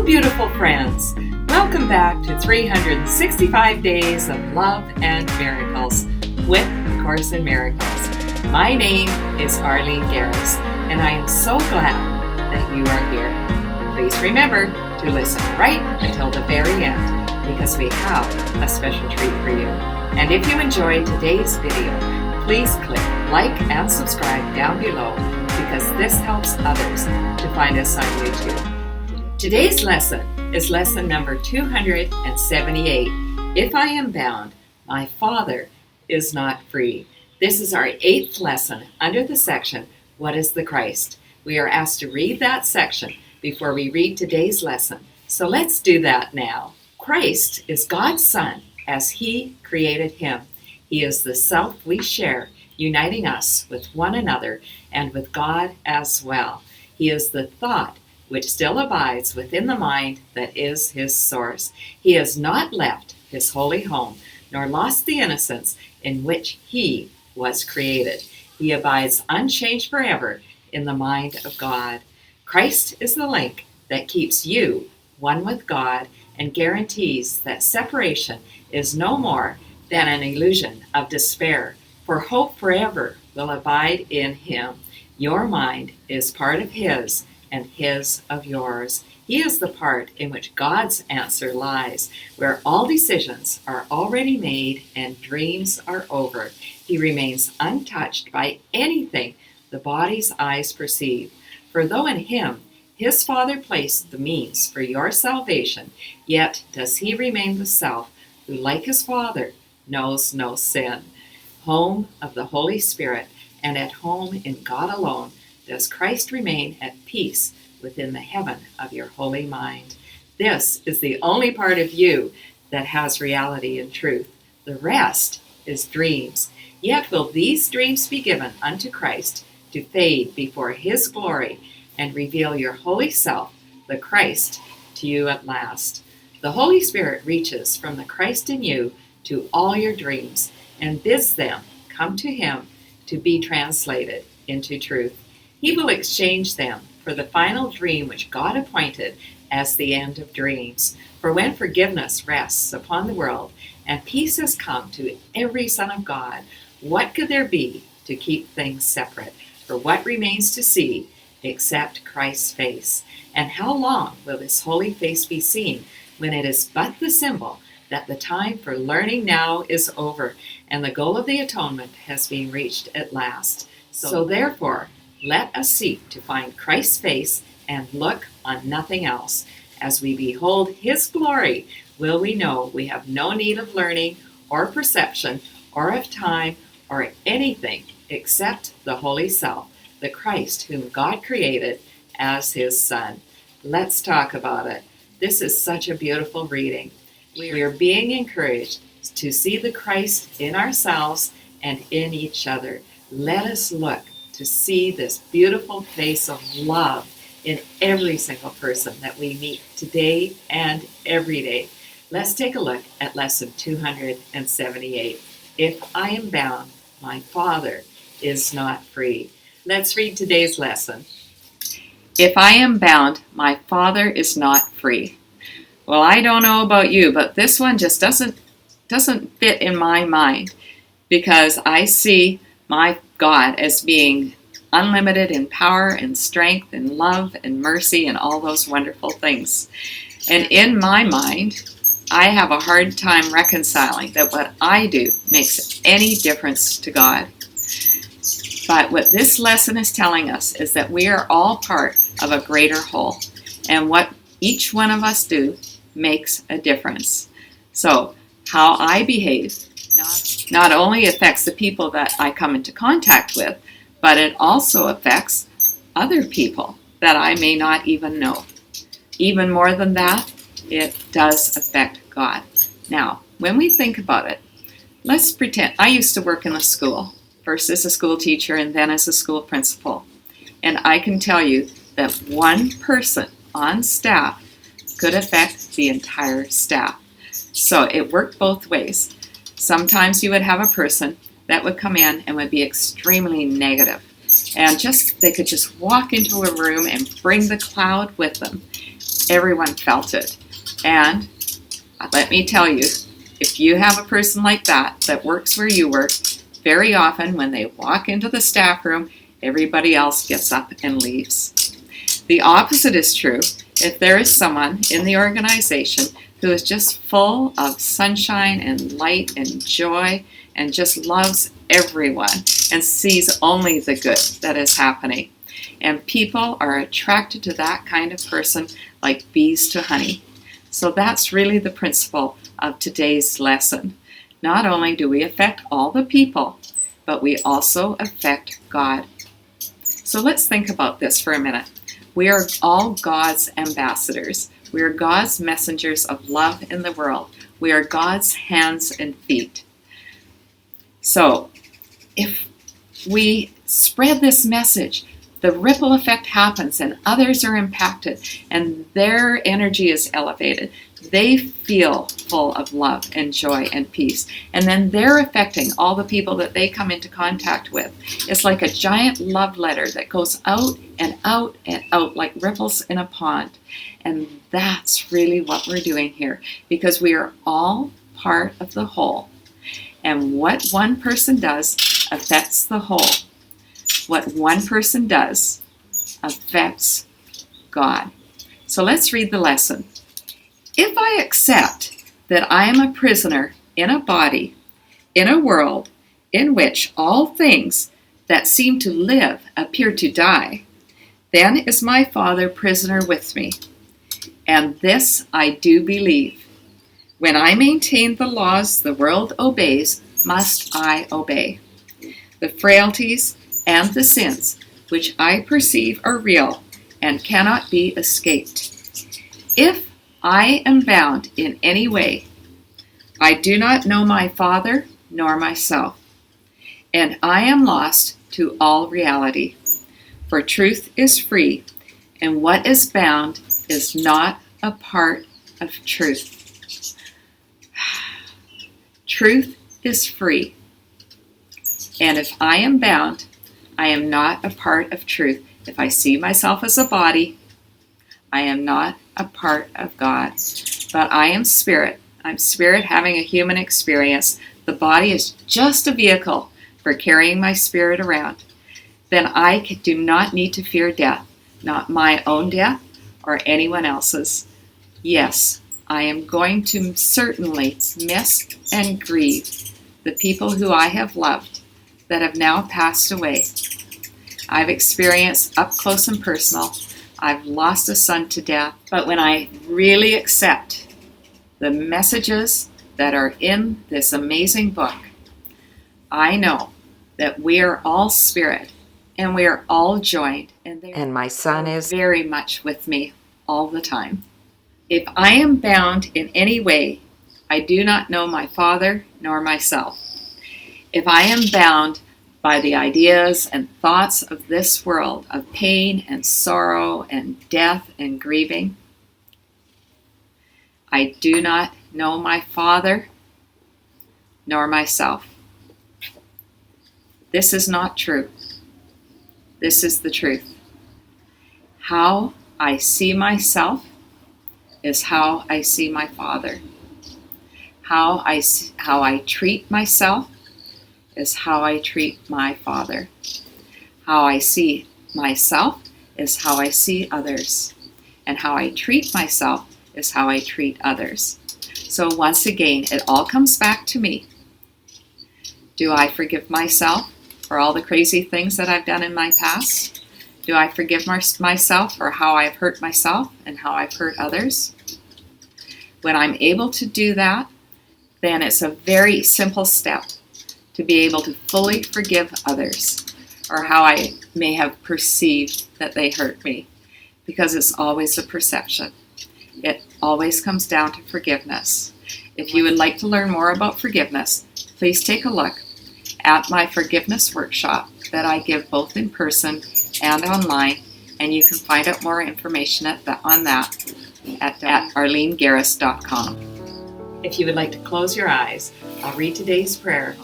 beautiful friends. Welcome back to 365 Days of Love and Miracles with A Course in Miracles. My name is Arlene Geres, and I am so glad that you are here. Please remember to listen right until the very end, because we have a special treat for you. And if you enjoyed today's video, please click like and subscribe down below, because this helps others to find us on YouTube. Today's lesson is lesson number 278. If I am bound, my Father is not free. This is our 8th lesson under the section, What is the Christ? We are asked to read that section before we read today's lesson. So let's do that now. Christ is God's Son as He created Him. He is the self we share, uniting us with one another and with God as well. He is the thought which still abides within the mind that is His source. He has not left His holy home, nor lost the innocence in which He was created. He abides unchanged forever in the mind of God. Christ is the link that keeps you one with God and guarantees that separation is no more than an illusion of despair, for hope forever will abide in Him. Your mind is part of His, and His of yours. He is the part in which God's answer lies, where all decisions are already made and dreams are over. He remains untouched by anything the body's eyes perceive. For though in Him His Father placed the means for your salvation, yet does He remain the self who, like His Father, knows no sin. Home of the Holy Spirit, and at home in God alone, does Christ remain at peace within the heaven of your holy mind. This is the only part of you that has reality and truth. The rest is dreams. Yet will these dreams be given unto Christ to fade before His glory and reveal your holy self, the Christ, to you at last. The Holy Spirit reaches from the Christ in you to all your dreams and bids them come to Him to be translated into truth. He will exchange them for the final dream which God appointed as the end of dreams. For when forgiveness rests upon the world and peace has come to every son of God, what could there be to keep things separate? For what remains to see except Christ's face? And how long will His holy face be seen when it is but the symbol that the time for learning now is over and the goal of the atonement has been reached at last? So therefore, let us seek to find Christ's face and look on nothing else. As we behold His glory, will we know we have no need of learning or perception or of time or anything except the Holy Self, the Christ whom God created as His Son. Let's talk about it. This is such a beautiful reading. We are being encouraged to see the Christ in ourselves and in each other. Let us look to see this beautiful face of love in every single person that we meet today and every day. Let's take a look at lesson 278. If I am bound, my Father is not free. Let's read today's lesson. If I am bound, my Father is not free. Well, I don't know about you, but this one just doesn't fit in my mind, because I see my God as being unlimited in power and strength and love and mercy and all those wonderful things. And in my mind, I have a hard time reconciling that what I do makes any difference to God. But what this lesson is telling us is that we are all part of a greater whole, and what each one of us do makes a difference. So how I behave not only affects the people that I come into contact with, but it also affects other people that I may not even know. Even more than that, it does affect God. Now, when we think about it, let's pretend I used to work in a school, first as a school teacher and then as a school principal. And I can tell you that one person on staff could affect the entire staff. So it worked both ways. Sometimes you would have a person that would come in and would be extremely negative. And they could just walk into a room and bring the cloud with them. everyone felt it. And let me tell you, if you have a person like that works where you work, very often when they walk into the staff room, everybody else gets up and leaves. The opposite is true. If there is someone in the organization who is just full of sunshine and light and joy and just loves everyone and sees only the good that is happening. And people are attracted to that kind of person like bees to honey. So that's really the principle of today's lesson. Not only do we affect all the people, but we also affect God. So let's think about this for a minute. We are all God's ambassadors. We are God's messengers of love in the world. We are God's hands and feet. So if we spread this message, the ripple effect happens and others are impacted and their energy is elevated. They feel full of love and joy and peace. And then they're affecting all the people that they come into contact with. It's like a giant love letter that goes out and out and out like ripples in a pond. And that's really what we're doing here, because we are all part of the whole. And what one person does affects the whole. What one person does affects God. So let's read the lesson. If I accept that I am a prisoner in a body, in a world in which all things that seem to live appear to die, then is my Father prisoner with me. And this I do believe. When I maintain the laws the world obeys, must I obey. The frailties and the sins which I perceive are real and cannot be escaped. If I am bound in any way, I do not know my Father nor myself, and I am lost to all reality. For truth is free, and what is bound is not a part of truth. Truth is free, and if I am bound, I am not a part of truth. If I see myself as a body, I am not a part of God, but I am spirit. I'm spirit having a human experience. The body is just a vehicle for carrying my spirit around. Then I do not need to fear death, not my own death or anyone else's. Yes, I am going to certainly miss and grieve the people who I have loved that have now passed away. I've experienced up close and personal. I've lost a son to death. But when I really accept the messages that are in this amazing book, I know that we are all spirit and we are all joined. And my son is very much with me all the time. If I am bound in any way, I do not know my Father nor myself. If I am bound by the ideas and thoughts of this world of pain and sorrow and death and grieving, I do not know my Father nor myself. This is not true. This is the truth. How I see myself is how I see my Father. How I treat myself is how I treat my Father. How I see myself is how I see others. And how I treat myself is how I treat others. So once again, it all comes back to me. Do I forgive myself for all the crazy things that I've done in my past? Do I forgive myself for how I've hurt myself and how I've hurt others? When I'm able to do that, then it's a very simple step to be able to fully forgive others or how I may have perceived that they hurt me, because it's always a perception. It always comes down to forgiveness. If you would like to learn more about forgiveness, please take a look at my forgiveness workshop that I give both in person and online, and you can find out more information on that at arlenegeres.com. If you would like to close your eyes, I'll read today's prayer.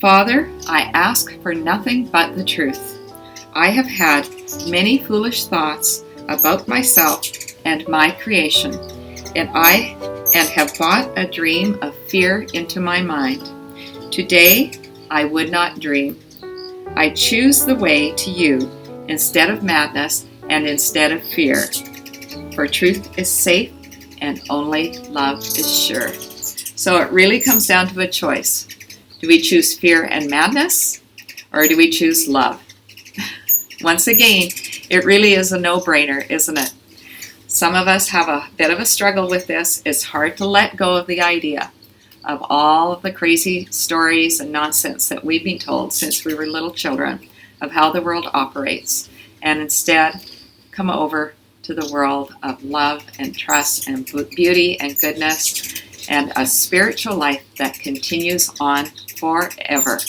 Father, I ask for nothing but the truth. I have had many foolish thoughts about myself and my creation, and have brought a dream of fear into my mind. Today I would not dream. I choose the way to you instead of madness and instead of fear. For truth is safe and only love is sure. So it really comes down to a choice. Do we choose fear and madness, or do we choose love? Once again, it really is a no-brainer, isn't it? Some of us have a bit of a struggle with this. It's hard to let go of the idea of all of the crazy stories and nonsense that we've been told since we were little children of how the world operates, and instead come over to the world of love and trust and beauty and goodness and a spiritual life that continues on forever.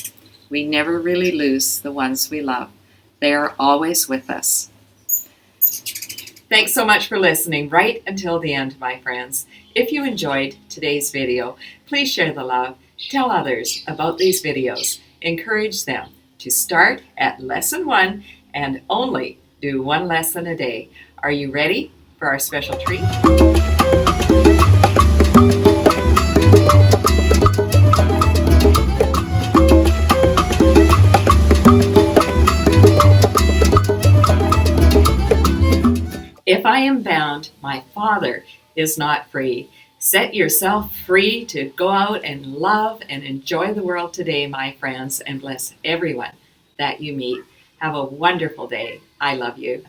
We never really lose the ones we love. They are always with us. Thanks so much for listening right until the end, my friends. If you enjoyed today's video, please share the love. Tell others about these videos. Encourage them to start at lesson 1 and only do 1 lesson a day. Are you ready for our special treat? If I am bound, my Father is not free. Set yourself free to go out and love and enjoy the world today, my friends, and bless everyone that you meet. Have a wonderful day. I love you.